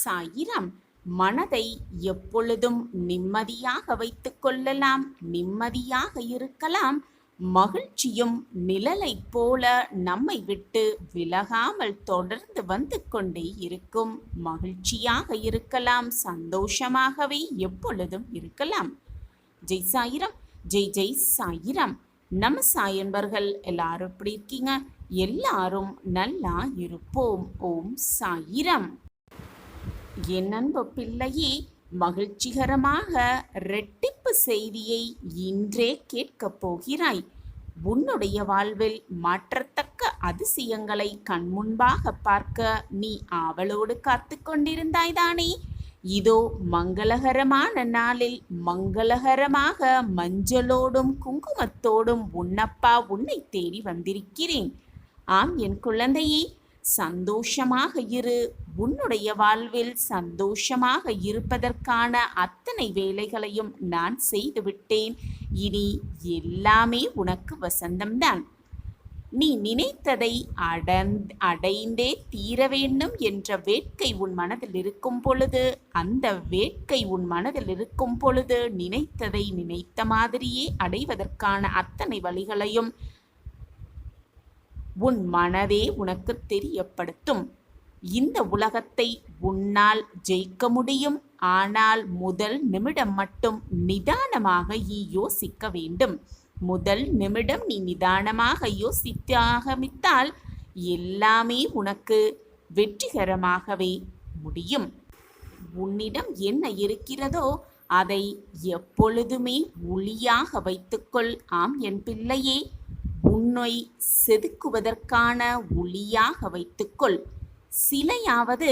சாயிரம். மனதை எப்பொழுதும் நிம்மதியாக வைத்துக் கொள்ளலாம், நிம்மதியாக இருக்கலாம். மகிழ்ச்சியும் நிழலைப் போல நம்மை விட்டு விலகாமல் தொடர்ந்து வந்து கொண்டே இருக்கும். மகிழ்ச்சியாக இருக்கலாம், சந்தோஷமாகவே எப்பொழுதும் இருக்கலாம். ஜெய் சாயிரம், ஜெய் ஜெய் சாயிரம். நம்ம சாயன்பர்கள் எல்லாரும் எப்படி இருக்கீங்க? எல்லாரும் நல்லா இருப்போம். ஓம் சாயிரம். என் அன்பு பிள்ளையே, மகிழ்ச்சிகரமாக ரெட்டிப்பு செய்தியை இன்றே கேட்கப் போகிறாய். உன்னுடைய வாழ்வில் மாற்றத்தக்க அதிசயங்களை கண்முன்பாக பார்க்க நீ ஆவலோடு காத்து கொண்டிருந்தாய்தானே? இதோ மங்களகரமான நாளில் மங்களகரமாக மஞ்சளோடும் குங்குமத்தோடும் உன்னப்பா உன்னை தேடி வந்திருக்கிறேன். ஆம் என் குழந்தையே, சந்தோஷமாக இரு. உன்னுடைய வாழ்வில் சந்தோஷமாக இருப்பதற்கான அத்தனை வேலைகளையும் நான் செய்துவிட்டேன். இனி எல்லாமே உனக்கு வசந்தம்தான். நீ நினைத்ததை அடைந்தே தீர வேண்டும் என்ற வேட்கை உன் மனதில் இருக்கும் பொழுது, அந்த வேட்கை உன் மனதில் இருக்கும் பொழுது நினைத்ததை நினைத்த மாதிரியே அடைவதற்கான அத்தனை வழிகளையும் உன் மனதே உனக்கு தெரியப்படுத்தும். இந்த உலகத்தை உன்னால் ஜெயிக்க முடியும். ஆனால் முதல் நிமிடம் மட்டும் நிதானமாக நீ யோசிக்க வேண்டும். முதல் நிமிடம் நீ நிதானமாக யோசித்து ஆரம்பித்தால் எல்லாமே உனக்கு வெற்றிகரமாகவே முடியும். உன்னிடம் என்ன இருக்கிறதோ அதை எப்பொழுதுமே ஒளியாக வைத்துக்கொள். ஆம் என் பிள்ளையே, உன்னை செதுக்குவதற்கான ஒளியாக வைத்துக்கொள். சிலையாவது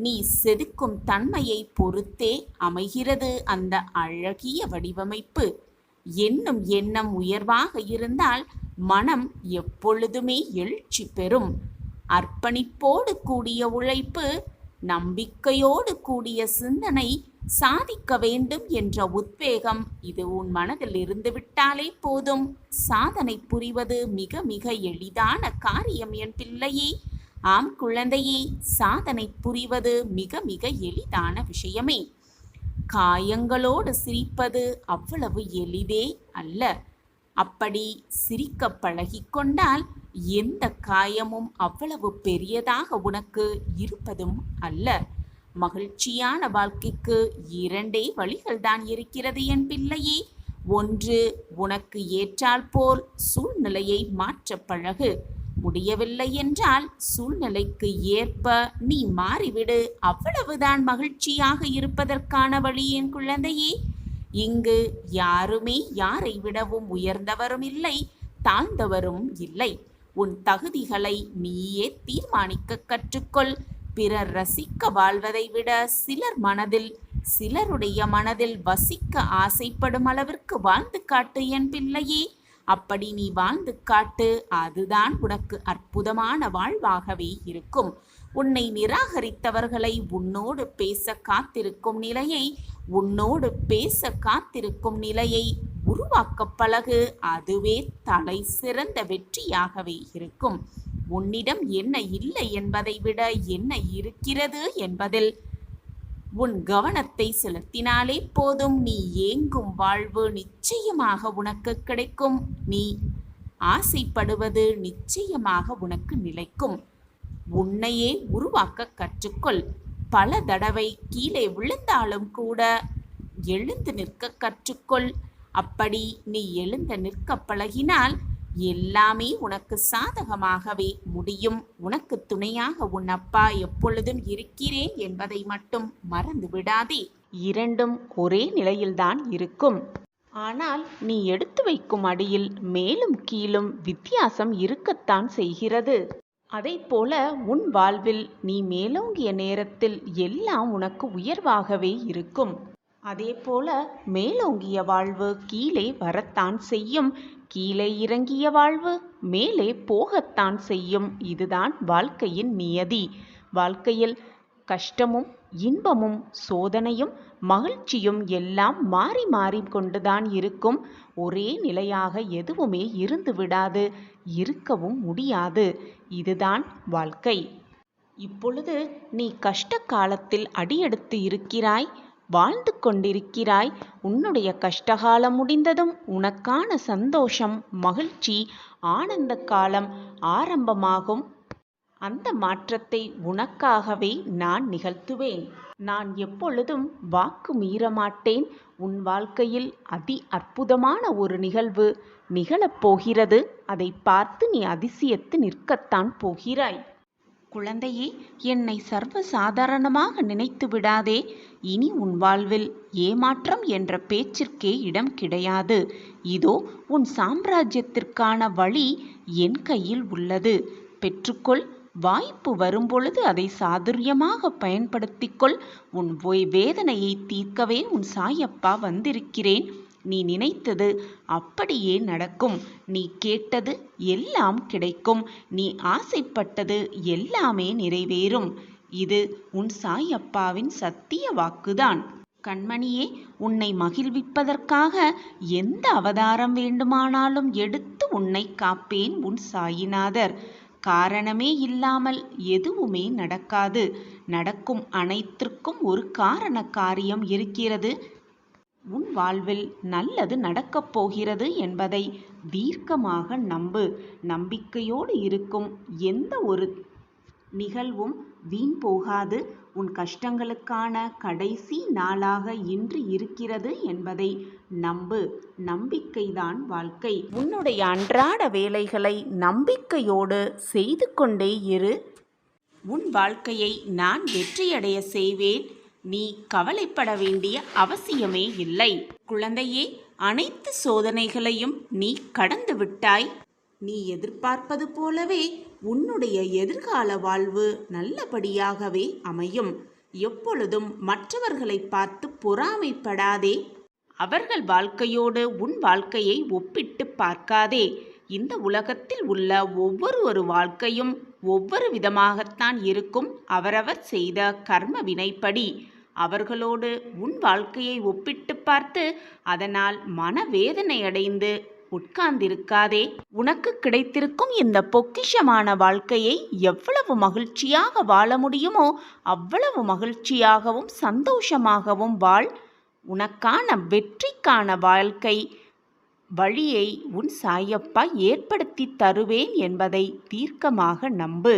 நீ செதுக்கும் தன்மையை பொறுத்தே அமைகிறது அந்த அழகிய வடிவமைப்பு. எண்ணும் எண்ணம் உயர்வாக இருந்தால் மனம் எப்பொழுதுமே எழுச்சி பெறும். அர்ப்பணிப்போடு கூடிய உழைப்பு, நம்பிக்கையோடு கூடிய சிந்தனை, சாதிக்க வேண்டும் என்ற உத்வேகம், இது உன் மனதில் இருந்துவிட்டாலே போதும். சாதனை புரிவது மிக மிக எளிதான காரியம் என் பிள்ளையே. ஆம் குழந்தையே, சாதனை புரிவது மிக மிக எளிதான விஷயமே. காயங்களோடு சிரிப்பது அவ்வளவு எளிதே அல்ல. அப்படி சிரிக்க பழகிக்கொண்டால் எந்த காயமும் அவ்வளவு பெரியதாக உனக்கு இருப்பதும் அல்ல. மகிழ்ச்சியான வாழ்க்கைக்கு இரண்டே வழிகள் தான் இருக்கிறது என் பிள்ளையே. ஒன்று, உனக்கு ஏற்றால் போல் சூழ்நிலையை மாற்ற பழகு. முடியவில்லை என்றால் சூழ்நிலைக்கு ஏற்ப நீ மாறிவிடு. அவ்வளவுதான் மகிழ்ச்சியாக இருப்பதற்கான வழி என் குழந்தையே. இங்கு யாருமே யாரை விடவும் உயர்ந்தவரும் இல்லை, தாழ்ந்தவரும் இல்லை. உன் தகுதிகளை நீயே தீர்மானிக்க கற்றுக்கொள். பிறர் ரசிக்க வாழ்வதை விட சிலருடைய மனதில் வசிக்க ஆசைப்படும் அளவிற்கு வாழ்ந்து காட்டு என் பிள்ளையே. அப்படி நீ வாழ்ந்து காட்டு. அதுதான் உனக்கு அற்புதமான வாழ்வாகவே இருக்கும். உன்னை நிராகரித்தவர்களை உன்னோடு பேச காத்திருக்கும் நிலையை உருவாக்க பழகு. அதுவே தலை சிறந்த வெற்றியாகவே இருக்கும். உன்னிடம் என்ன இல்லை என்பதை விட என்ன இருக்கிறது என்பதில் உன் கவனத்தை செலுத்தினாலே போதும். நீ ஏங்கும் வாழ்வு நிச்சயமாக உனக்கு கிடைக்கும். நீ ஆசைப்படுவது நிச்சயமாக உனக்கு நிலைக்கும். உன்னையே உருவாக்க கற்றுக்கொள். பல தடவை கீழே விழுந்தாலும் கூட எழுந்து நிற்க கற்றுக்கொள். அப்படி நீ எழுந்து நிற்க பழகினால் எல்லாமே உனக்கு சாதகமாகவே முடியும். உனக்கு துணையாக உன் அப்பா எப்பொழுதும் இருக்கிறேன் என்பதை மட்டும் மறந்து விடாதே. இரண்டும் ஒரே நிலையில்தான் இருக்கும். ஆனால் நீ எடுத்து வைக்கும் அடியில் மேலும் கீழும் வித்தியாசம் இருக்கத்தான் செய்கிறது. அதைப்போல உன் வாழ்வில் நீ மேலோங்கிய நேரத்தில் எல்லாம் உனக்கு உயர்வாகவே இருக்கும். அதேபோல மேலோங்கிய வாழ்வு கீழே வரத்தான் செய்யும். கீழே இறங்கிய வாழ்வு மேலே போகத்தான் செய்யும். இதுதான் வாழ்க்கையின் நியதி. வாழ்க்கையில் கஷ்டமும் இன்பமும் சோதனையும் மகிழ்ச்சியும் எல்லாம் மாறி மாறி கொண்டுதான் இருக்கும். ஒரே நிலையாக எதுவுமே இருந்து விடாது, இருக்கவும் முடியாது. இதுதான் வாழ்க்கை. இப்பொழுது நீ கஷ்ட காலத்தில் அடியெடுத்து இருக்கிறாய், வாழ்ந்து கொண்டிருக்கிறாய். உன்னுடைய கஷ்டகாலம் முடிந்ததும் உனக்கான சந்தோஷம், மகிழ்ச்சி, ஆனந்த காலம் ஆரம்பமாகும். அந்த மாற்றத்தை உனக்காகவே நான் நிகழ்த்துவேன். நான் எப்பொழுதும் வாக்கு மீறமாட்டேன். உன் வாழ்க்கையில் அதி அற்புதமான ஒரு நிகழ்வு நிகழப்போகிறது. அதை பார்த்து நீ அதிசயித்து நிற்கத்தான் போகிறாய். குழந்தையே, என்னை சர்வசாதாரணமாக நினைத்து விடாதே. இனி உன் வாழ்வில் ஏமாற்றம் என்ற பேச்சிற்கே இடம் கிடையாது. இதோ உன் சாம்ராஜ்யத்திற்கான வழி என் கையில் உள்ளது. பெற்றுக்கொள். வாய்ப்பு வரும்பொழுது அதை சாதுரியமாக பயன்படுத்திக்கொள். உன் வேதனையை தீர்க்கவே உன் சாயப்பா வந்திருக்கிறேன். நீ நினைத்தது அப்படியே நடக்கும். நீ கேட்டது எல்லாம் கிடைக்கும். நீ ஆசைப்பட்டது எல்லாமே நிறைவேறும். இது உன் சாயப்பாவின் சத்திய வாக்குதான். கண்மணியே, உன்னை மகிழ்விப்பதற்காக எந்த அவதாரம் வேண்டுமானாலும் எடுத்து உன்னை காப்பேன் உன் சாயிநாதர். காரணமே இல்லாமல் எதுவுமே நடக்காது. நடக்கும் அனைத்திற்கும் ஒரு காரண காரியம் இருக்கிறது. உன் வாழ்வில் நல்லது நடக்கப் போகிறது என்பதை தீர்க்கமாக நம்பு. நம்பிக்கையோடு இருக்கும் எந்த ஒரு நிகழ்வும் வீண் போகாது. உன் கஷ்டங்களுக்கான கடைசி நாளாக இன்று இருக்கிறது என்பதை நம்பு. நம்பிக்கைதான் வாழ்க்கை. உன்னுடைய அன்றாட வேலைகளை நம்பிக்கையோடு செய்து கொண்டே இரு. உன் வாழ்க்கையை நான் வெற்றியடைய செய்வேன். நீ கவலைப்பட வேண்டிய அவசியமே இல்லை. குழந்தையே, அனைத்து சோதனைகளையும் நீ கடந்து விட்டாய். நீ எதிர்பார்ப்பது போலவே உன்னுடைய எதிர்கால வாழ்வு நல்லபடியாகவே அமையும். எப்பொழுதும் மற்றவர்களை பார்த்து பொறாமைப்படாதே. அவர்கள் வாழ்க்கையோடு உன் வாழ்க்கையை ஒப்பிட்டு பார்க்காதே. இந்த உலகத்தில் உள்ள ஒவ்வொரு வாழ்க்கையும் ஒவ்வொரு விதமாகத்தான் இருக்கும். அவரவர் செய்த கர்ம வினைப்படி. அவர்களோடு உன் வாழ்க்கையை ஒப்பிட்டு பார்த்து அதனால் மனவேதனை அடைந்து உட்கார்ந்திருக்காதே. உனக்கு கிடைத்திருக்கும் இந்த பொக்கிஷமான வாழ்க்கையை எவ்வளவு மகிழ்ச்சியாக வாழ முடியுமோ அவ்வளவு மகிழ்ச்சியாகவும் சந்தோஷமாகவும் வாழ். உனக்கான வெற்றிக்கான வாழ்க்கை வழியை உன் சாயப்பா ஏற்படுத்தி தருவேன் என்பதை தீர்க்கமாக நம்பு.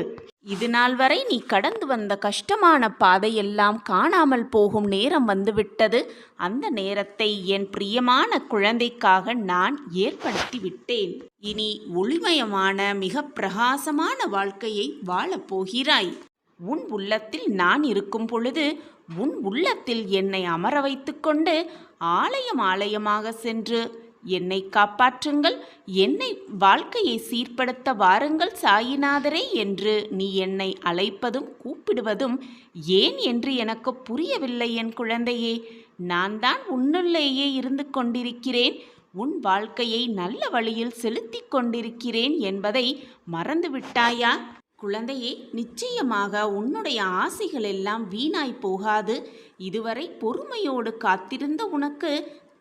இது நாள் வரை நீ கடந்து வந்த கஷ்டமான பாதையெல்லாம் காணாமல் போகும் நேரம் வந்துவிட்டது. அந்த நேரத்தை என் பிரியமான குழந்தைக்காக நான் ஏற்படுத்தி விட்டேன். இனி ஒளிமயமான மிக பிரகாசமான வாழ்க்கையை வாழப் போகிறாய். உன் உள்ளத்தில் நான் இருக்கும் பொழுது உன் உள்ளத்தில் என்னை அமர வைத்து கொண்டு ஆலயமாக சென்று என்னை காப்பாற்றுங்கள், என்னை வாழ்க்கையை சீர்படுத்த வாருங்கள் சாயிநாதரே என்று நீ என்னை அழைப்பதும் கூப்பிடுவதும் ஏன் என்று எனக்கு புரியவில்லை என் குழந்தையே. நான் தான் உன்னுள்ளேயே இருந்து கொண்டிருக்கிறேன். உன் வாழ்க்கையை நல்ல வழியில் செலுத்தி கொண்டிருக்கிறேன் என்பதை மறந்துவிட்டாயா? குழந்தையே, நிச்சயமாக உன்னுடைய ஆசைகள் எல்லாம் வீணாய் போகாது. இதுவரை பொறுமையோடு காத்திருந்த உனக்கு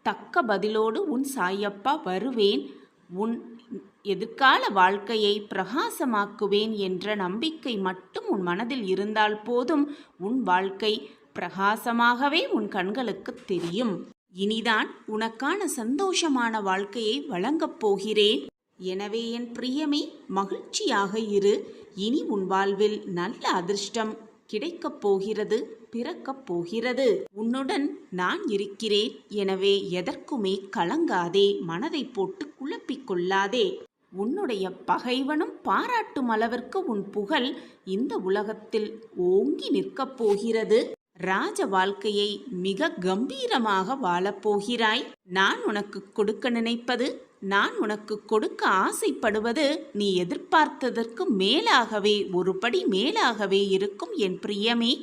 தக்க பதிலோடு உன் சாயப்பா வருவேன். உன் எதிர்கால வாழ்க்கையை பிரகாசமாக்குவேன் என்ற நம்பிக்கை மட்டும் உன் மனதில் இருந்தால் போதும். உன் வாழ்க்கை பிரகாசமாகவே உன் கண்களுக்கு தெரியும். இனிதான் உனக்கான சந்தோஷமான வாழ்க்கையை வழங்கப் போகிறேன். எனவே என் பிரியமே, மகிழ்ச்சியாக இரு. இனி உன் வாழ்வில் நல்ல அதிர்ஷ்டம் கிடைக்கப் போகிறது, பிறக்கப் போகிறது. உன்னுடன் நான் இருக்கிறேன். எனவே எதற்குமே கலங்காதே, மனதை போட்டு குழப்பிக் கொள்ளாதே. உன்னுடைய பகைவனும் பாராட்டும் அளவிற்கு உன் புகழ் இந்த உலகத்தில் ஓங்கி நிற்கப் போகிறது. ராஜ வாழ்க்கையை மிக கம்பீரமாக வாழப்போகிறாய். நான் உனக்கு கொடுக்க நினைப்பது, நான் உனக்கு கொடுக்க ஆசைப்படுவது நீ எதிர்பார்த்ததற்கு மேலாகவே, ஒரு படி மேலாகவே இருக்கும் என் பிரியமே.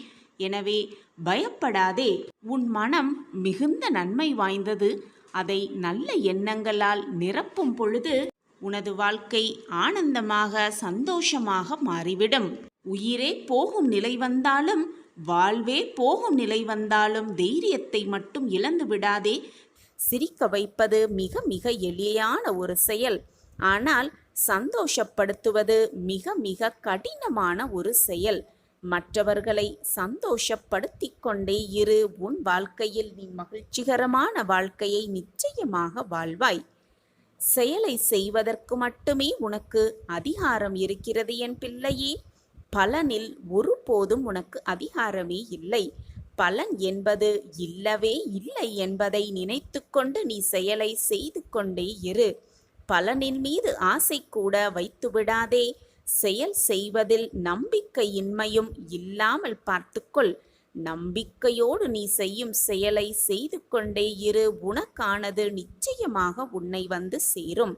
எனவே பயப்படாதே. உன் மனம் மிகுந்த நன்மை வாய்ந்தது. அதை நல்ல எண்ணங்களால் நிரப்பும் பொழுது உனது வாழ்க்கை ஆனந்தமாக சந்தோஷமாக மாறிவிடும். உயிரே போகும் நிலை வந்தாலும், வாழ்வே போகும் நிலை வந்தாலும் தைரியத்தை மட்டும் இழந்து விடாதே. சிரிக்க வைப்பது மிக மிக எளிமையான ஒரு செயல். ஆனால் சந்தோஷப்படுத்துவது மிக மிக கடினமான ஒரு செயல். மற்றவர்களை சந்தோஷப்படுத்திக் கொண்டே இரு. உன் வாழ்க்கையில் நீ மகிழ்ச்சிகரமான வாழ்க்கையை நிச்சயமாக வாழ்வாய். செயலை செய்வதற்கு மட்டுமே உனக்கு அதிகாரம் இருக்கிறது என் பிள்ளையே. பலனில் ஒருபோதும் உனக்கு அதிகாரமே இல்லை. பலன் என்பது இல்லவே இல்லை என்பதை நினைத்து கொண்டு நீ செயலை செய்து கொண்டே இரு. பலனின் மீது ஆசை கூட வைத்து விடாதே. செயல் செய்வதில் நம்பிக்கையின்மையும் இல்லாமல் பார்த்துக்கொள். நம்பிக்கையோடு நீ செய்யும் செயலை செய்து கொண்டே இரு. உனக்கானது நிச்சயமாக உன்னை வந்து சேரும்.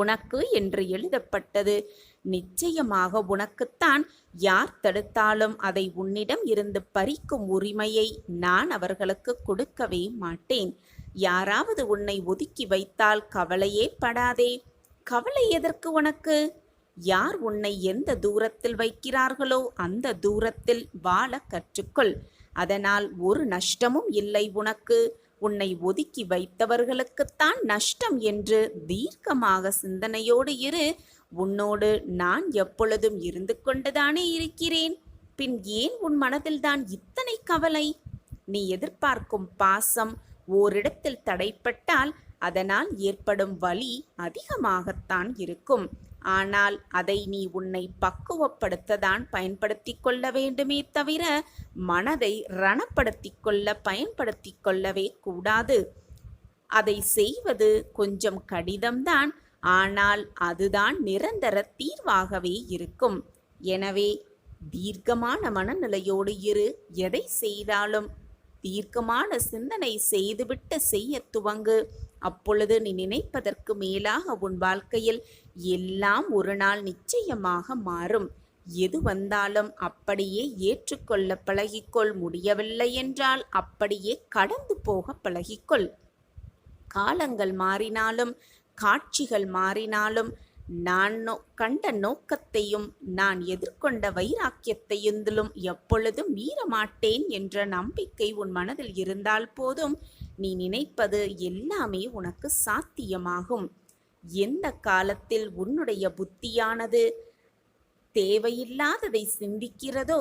உனக்கு என்று எழுதப்பட்டது நிச்சயமாக உனக்குத்தான். யார் தடுத்தாலும் அதை உன்னிடம் இருந்து பறிக்கும் உரிமையை நான் அவர்களுக்கு கொடுக்கவே மாட்டேன். யாராவது உன்னை ஒதுக்கி வைத்தால் கவலையே படாதே. கவலை எதற்கு உனக்கு? யார் உன்னை எந்த தூரத்தில் வைக்கிறார்களோ அந்த தூரத்தில் வாழ கற்றுக்கொள். அதனால் ஒரு நஷ்டமும் இல்லை உனக்கு. உன்னை ஒதுக்கி வைத்தவர்களுக்குத்தான் நஷ்டம் என்று தீர்க்கமாக சிந்தனையோடு இரு. உன்னோடு நான் எப்பொழுதும் இருந்து கொண்டுதானே இருக்கிறேன். பின் ஏன் உன் மனதில்தான் இத்தனை கவலை? நீ எதிர்பார்க்கும் பாசம் ஓரிடத்தில் தடைப்பட்டால் அதனால் ஏற்படும் வலி அதிகமாகத்தான் இருக்கும். ஆனால் அதை நீ உன்னை பக்குவப்படுத்ததான் பயன்படுத்தி கொள்ள வேண்டுமே தவிர மனதை ரணப்படுத்தி கொள்ள பயன்படுத்தி கொள்ளவே கூடாது. அதை செய்வது கொஞ்சம் கடினம்தான், ஆனால் அதுதான் நிரந்தர தீர்வாகவே இருக்கும். எனவே தீர்க்கமான மனநிலையோடு இரு. எதை செய்தாலும் தீர்க்கமான சிந்தனை செய்துவிட்டு செய்ய துவங்கு. அப்பொழுது நீ நினைப்பதற்கு மேலாக உன் வாழ்க்கையில் எல்லாம் ஒரு நாள் நிச்சயமாக மாறும். எது வந்தாலும் அப்படியே ஏற்றுக்கொள்ள பழகிக்கொள். முடியவில்லை என்றால் அப்படியே கடந்து போக பழகிக்கொள். காலங்கள் மாறினாலும் காட்சிகள் மாறினாலும் நான் கண்ட நோக்கத்தையும் நான் எதிர்கொண்ட வைராக்கியத்தையும் எப்பொழுதும் மீறமாட்டேன் என்ற நம்பிக்கை உன் மனதில் இருந்தால் போதும். நீ நினைப்பது எல்லாமே உனக்கு சாத்தியமாகும். எந்த காலத்தில் உன்னுடைய புத்தியானது தேவையில்லாததை சிந்திக்கிறதோ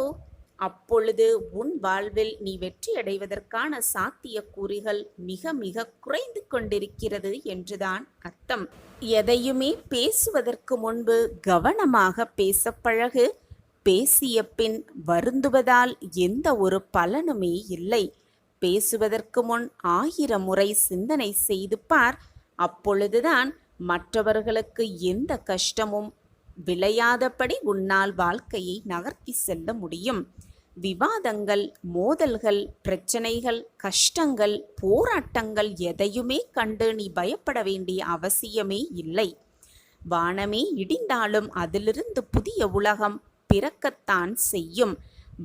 அப்பொழுது உன் வாழ்வில் நீ வெற்றியடைவதற்கான சாத்தியக்கூறுகள் மிக மிக குறைந்து கொண்டிருக்கிறது என்றுதான் அர்த்தம். எதையுமே பேசுவதற்கு முன்பு கவனமாக பேச பழகு. பேசிய பின் வருந்துவதால் எந்த ஒரு பலனுமே இல்லை. பேசுவதற்கு முன் 1000 முறை சிந்தனை செய்து பார். அப்பொழுதுதான் மற்றவர்களுக்கு எந்த கஷ்டமும் விளையாதபடி உன்னால் வாழ்க்கையை நகர்த்தி செல்ல முடியும். விவாதங்கள், மோதல்கள், பிரச்சனைகள், கஷ்டங்கள், போராட்டங்கள் எதையுமே கண்டு நீ பயப்பட வேண்டிய அவசியமே இல்லை. வானமே இடிந்தாலும் அதிலிருந்து புதிய உலகம் பிறக்கத்தான் செய்யும்.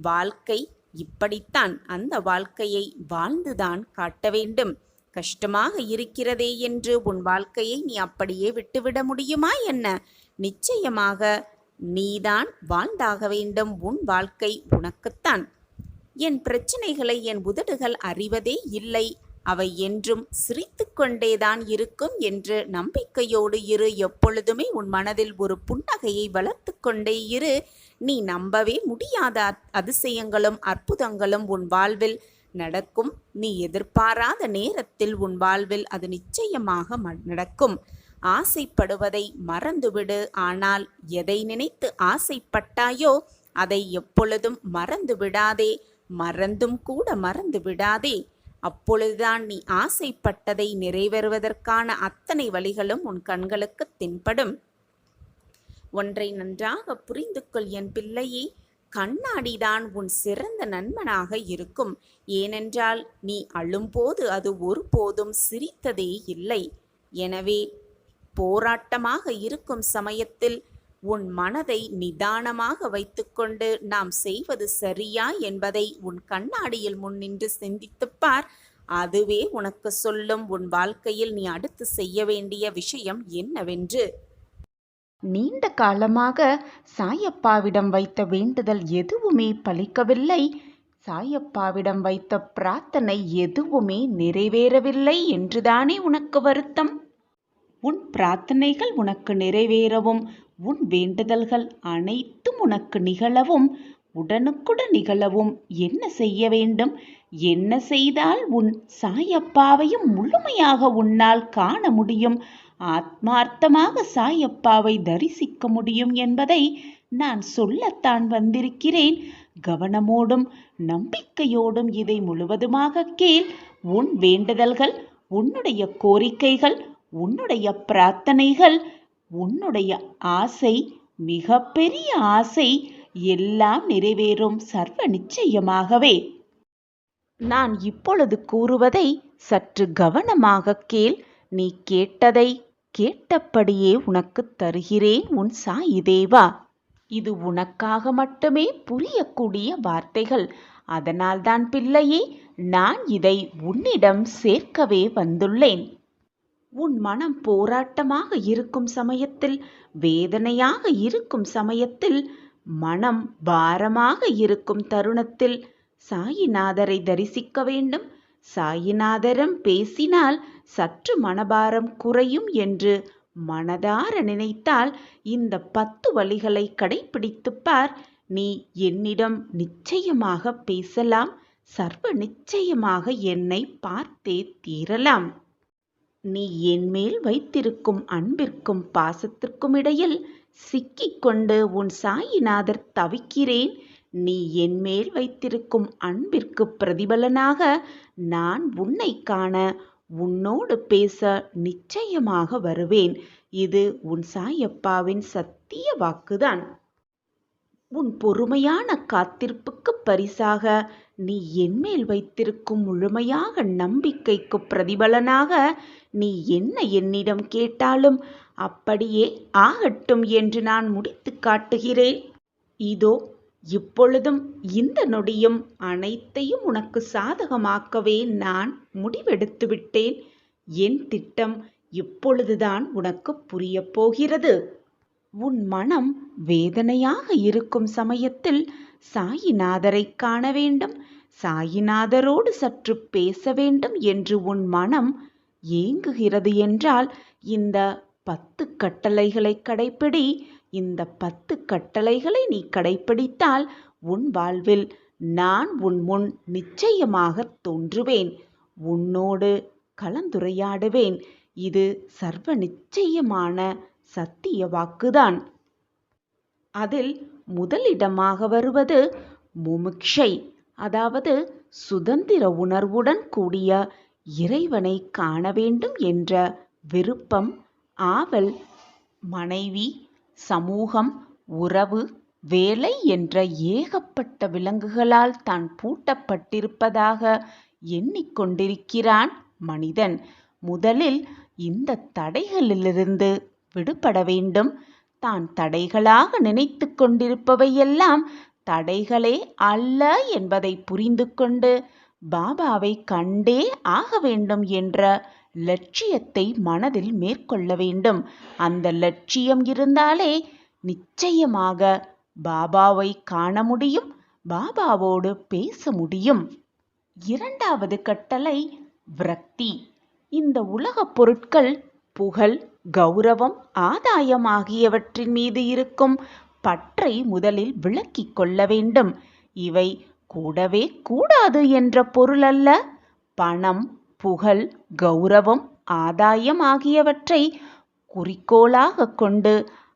வாழ்க்கை இப்படித்தான். அந்த வாழ்க்கையை வாழ்ந்துதான் காட்ட வேண்டும். கஷ்டமாக இருக்கிறதே என்று உன் வாழ்க்கையை நீ அப்படியே விட்டுவிட முடியுமா என்ன? நிச்சயமாக நீதான் வாழ்ந்தாக வேண்டும். உன் வாழ்க்கை உனக்குத்தான். என் பிரச்சனைகளை என் உதடுகள் அறிவதே இல்லை. அவை என்றும் சிரித்து கொண்டேதான் இருக்கும் என்று நம்பிக்கையோடு இரு. எப்பொழுதுமே உன் மனதில் ஒரு புன்னகையை வளர்த்து கொண்டே இரு. நீ நம்பவே முடியாத அதிசயங்களும் அற்புதங்களும் உன் வாழ்வில் நடக்கும். நீ எதிர்பாராத நேரத்தில் உன் வாழ்வில் அது நிச்சயமாக நடக்கும். ஆசைப்படுவதை மறந்துவிடு. ஆனால் எதை நினைத்து ஆசைப்பட்டாயோ அதை எப்பொழுதும் மறந்து விடாதே. மறந்தும் கூட மறந்து விடாதே. அப்பொழுதுதான் நீ ஆசைப்பட்டதை நிறைவேறுவதற்கான அத்தனை வழிகளும் உன் கண்களுக்கு தென்படும். ஒன்றை நன்றாக புரிந்து கொள் என் பிள்ளையே. கண்ணாடிதான் உன் சிறந்த நண்பனாக இருக்கும். ஏனென்றால் நீ அழும்போது அது ஒருபோதும் சிரித்ததே இல்லை. எனவே போராட்டமாக இருக்கும் சமயத்தில் உன் மனதை நிதானமாக வைத்துக்கொண்டு நாம் செய்வது சரியா என்பதை உன் கண்ணாடியில் முன் நின்று சிந்தித்துப் பார். அதுவே உனக்கு சொல்லும் உன் வாழ்க்கையில் நீ அடுத்து செய்ய வேண்டிய விஷயம் என்னவென்று. நீண்ட காலமாக சாயப்பாவிடம் வைத்த வேண்டுதல் எதுவுமே பலிக்கவில்லை. சாயப்பாவிடம் வைத்த பிரார்த்தனை எதுவுமே நிறைவேறவில்லை என்றுதானே உனக்கு வருத்தம்? உன் பிரார்த்தனைகள் உனக்கு நிறைவேறவும் உன் வேண்டுதல்கள் அனைத்தும் உனக்கு நிகழவும் உடனுக்குடன் நிகழவும் என்ன செய்ய வேண்டும், என்ன செய்தால் உன் சாயப்பாவையும் முழுமையாக உன்னால் காண முடியும், ஆத்மார்த்தமாக சாயப்பாவை தரிசிக்க முடியும் என்பதை நான் சொல்லத்தான் வந்திருக்கிறேன். கவனமோடும் நம்பிக்கையோடும் இதை முழுவதுமாக கேள். உன் வேண்டுதல்கள், உன்னுடைய கோரிக்கைகள், உன்னுடைய பிரார்த்தனைகள், உன்னுடைய ஆசை, மிகப்பெரிய ஆசை எல்லாம் நிறைவேறும் சர்வ நிச்சயமாகவே. நான் இப்பொழுது கூறுவதை சற்று கவனமாக கேள். நீ கேட்டதை கேட்டபடியே உனக்கு தருகிறேன் உன் சாயி தேவா. இது உனக்காக மட்டுமே புரியக்கூடிய வார்த்தைகள். அதனால்தான் பிள்ளையே, நான் இதை உன்னிடம் சேர்க்கவே வந்துள்ளேன். உன் மனம் போராட்டமாக இருக்கும் சமயத்தில், வேதனையாக இருக்கும் சமயத்தில், மனம் பாரமாக இருக்கும் தருணத்தில் சாயிநாதரை தரிசிக்க வேண்டும். சாயிநாதரம் பேசினால் சற்று மனபாரம் குறையும் என்று மனதார நினைத்தால் இந்த 10 வழிகளை கடைப்பிடித்துப் பார். நீ என்னிடம் நிச்சயமாக பேசலாம். சர்வ நிச்சயமாக என்னை பார்த்தே தீரலாம். நீ என்மேல் வைத்திருக்கும் அன்பிற்கும் பாசத்திற்கும் இடையில் சிக்கிக்கொண்டு உன் சாயிநாதர் தவிக்கிறேன். நீ என்மேல் வைத்திருக்கும் அன்பிற்கு பிரதிபலனாக நான் உன்னை காண, உன்னோடு பேச நிச்சயமாக வருவேன். இது உன் சாயப்பாவின் சத்திய வாக்குதான். உன் பொறுமையான காத்திருப்புக்கு பரிசாக நீ என்மேல் வைத்திருக்கும் முழுமையாக நம்பிக்கைக்கு பிரதிபலனாக நீ என்ன என்னிடம் கேட்டாலும் அப்படியே ஆகட்டும் என்று நான் முடித்து காட்டுகிறேன். இதோ இப்பொழுதும் இந்த நொடியும் அனைத்தையும் உனக்கு சாதகமாக்கவே நான் முடிவெடுத்து விட்டேன். என் திட்டம் இப்பொழுதுதான் உனக்கு புரியப் போகிறது. உன் மனம் வேதனையாக இருக்கும் சமயத்தில் சாயிநாதரை காண வேண்டும், சாயிநாதரோடு சற்று பேச வேண்டும் என்று உன் மனம் ஏங்குகிறது என்றால் இந்த 10 கட்டளைகளை கடைப்பிடி. இந்த 10 கட்டளைகளை நீ கடைப்பிடித்தால் உன் வாழ்வில் நான் உன் முன் நிச்சயமாக தோன்றுவேன், உன்னோடு கலந்துரையாடுவேன். இது சர்வ நிச்சயமான சத்திய வாக்குதான். அதில் முதலிடமாக வருவது முமுக்ஷை, அதாவது சுதந்திர உணர்வுடன் கூடிய இறைவனை காண வேண்டும் என்ற விருப்பம், ஆவல். மனைவி, சமூகம், உறவு, வேலை என்ற ஏகப்பட்ட விலங்குகளால் தான் பூட்டப்பட்டிருப்பதாக எண்ணிக்கொண்டிருக்கிறான் மனிதன். முதலில் இந்த தடைகளிலிருந்து விடுபட வேண்டும். தான் தடைகளாக நினைத்து கொண்டிருப்பவையெல்லாம் தடைகளே அல்ல என்பதை புரிந்து கொண்டு பாபாவை கண்டே ஆக வேண்டும் என்ற லட்சியத்தை மனதில் மேற்கொள்ள வேண்டும். அந்த லட்சியம் இருந்தாலே நிச்சயமாக பாபாவை காண முடியும், பாபாவோடு பேச முடியும். 2வது கட்டளை விரக்தி. இந்த உலகப் பொருட்கள், புகழ், கௌரவம், ஆதாயம் ஆகியவற்றின் மீது இருக்கும் பற்றை முதலில் விலக்கிக் கொள்ள வேண்டும். இவை கூடவே கூடாது என்ற பொருள் அல்ல. பணம், புகழ், கௌரவம், ஆதாயம் ஆகியவற்றை குறிக்கோளாக கொண்டு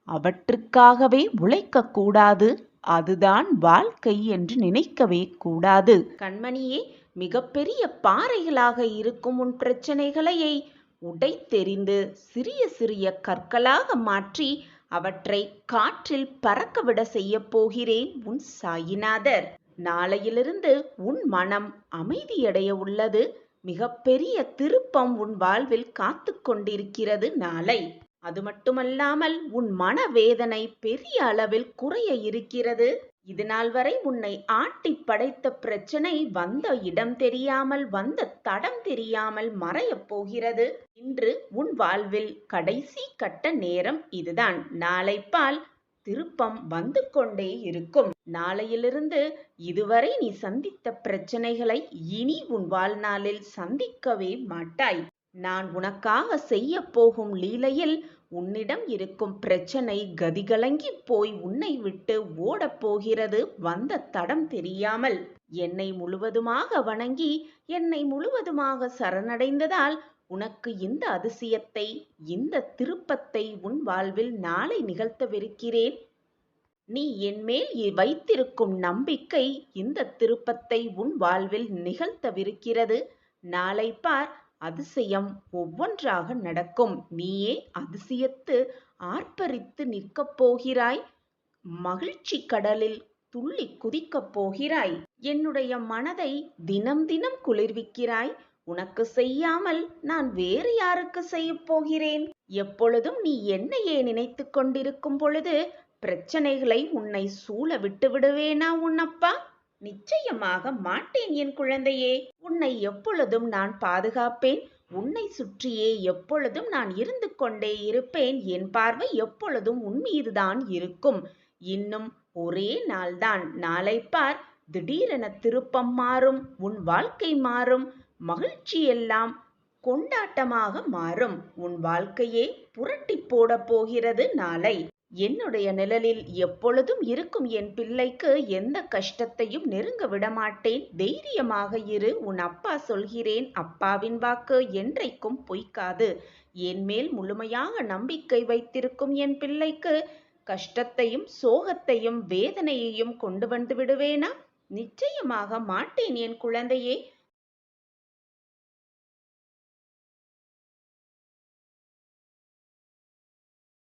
அவற்றுக்காகவே உழைக்கக்கூடாது. அதுதான் வாழ்க்கை என்று நினைக்கவே கூடாது. கண்மணியே, மிகப்பெரிய பாறைகளாக இருக்கும் உன் பிரச்சனைகளையை உடைத்தெறிந்து சிறிய சிறிய கற்களாக மாற்றி அவற்றை காற்றில் பறக்கவிட செய்ய போகிறேன் உன் சாயிநாதர். நாளையிலிருந்து உன் மனம் அமைதியடைய உள்ளது. மிகப்பெரிய திருப்பம் உன் வாழ்வில் காத்து கொண்டிருக்கிறது நாளை. அது மட்டுமல்லாமல் உன் மனவேதனை பெரிய அளவில் குறைய இருக்கிறது. இதுநாள் வரை உன்னை ஆட்டி படைத்த பிரச்சனை வந்த இடம் தெரியாமல், வந்த தடம் தெரியாமல் மறையப் போகிறது. இன்று உன் வாழ்வில் கடைசி கட்ட நேரம் இதுதான். நாளை பால் திருப்பம் வந்து கொண்டே இருக்கும். நாளையிலிருந்து இதுவரை நீ சந்தித்த பிரச்சனைகளை இனி உன் வாழ்நாளில் சந்திக்கவே மாட்டாய். நான் உனக்காக செய்ய போகும் லீலையில் உன்னிடம் இருக்கும் பிரச்சனை கதிகலங்கி போய் உன்னை விட்டு ஓடப் போகிறது வந்த தடம் தெரியாமல். என்னை முழுவதுமாக வணங்கி என்னை முழுவதுமாக சரணடைந்ததால் உனக்கு இந்த அதிசயத்தை, இந்த திருப்பத்தை உன் வாழ்வில் நாளை நிகழ்த்தவிருக்கிறேன். நீ என்மேல் வைத்திருக்கும் நம்பிக்கை இந்த திருப்பத்தை உன் வாழ்வில் நிகழ்த்தவிருக்கிறது. நாளை பார், அதிசயம் ஒவ்வொன்றாக நடக்கும். நீயே அதிசயத்து ஆர்ப்பரித்து நிற்கப் போகிறாய். மகிழ்ச்சி கடலில் துள்ளி குதிக்கப் போகிறாய். என்னுடைய மனதை தினம் தினம் குளிர்விக்கிறாய். உனக்கு செய்யாமல் நான் வேறு யாருக்கு செய்யப் போகிறேன்? எப்பொழுதும் நீ என்னையே நினைத்து கொண்டிருக்கும் பொழுது பிரச்சனைகளை உன்னை சூழ விட்டு விடுவேனா உன் அப்பா? நிச்சயமாக மாட்டேன் என் குழந்தையே. உன்னை எப்பொழுதும் நான் பாதுகாப்பேன். உன்னை சுற்றியே எப்பொழுதும் நான் இருந்து கொண்டே இருப்பேன். என் பார்வை எப்பொழுதும் உன் மீதுதான் இருக்கும். இன்னும் ஒரே நாள்தான். நாளை பார், திடீரென திருப்பம் மாறும். உன் வாழ்க்கை மாறும். மகிழ்ச்சியெல்லாம் கொண்டாட்டமாக மாறும். உன் வாழ்க்கையே புரட்டி போட போகிறது நாளை. என்னுடைய நிழலில் எப்பொழுதும் இருக்கும் என் பிள்ளைக்கு எந்த கஷ்டத்தையும் நெருங்க விடமாட்டேன். தைரியமாக இரு. உன் அப்பா சொல்கிறேன். அப்பாவின் வாக்கு என்றைக்கும் பொய்க்காது. என் மேல் முழுமையாக நம்பிக்கை வைத்திருக்கும் என் பிள்ளைக்கு கஷ்டத்தையும் சோகத்தையும் வேதனையையும் கொண்டு வந்து விடுவேனா? நிச்சயமாக மாட்டேன் என் குழந்தையே.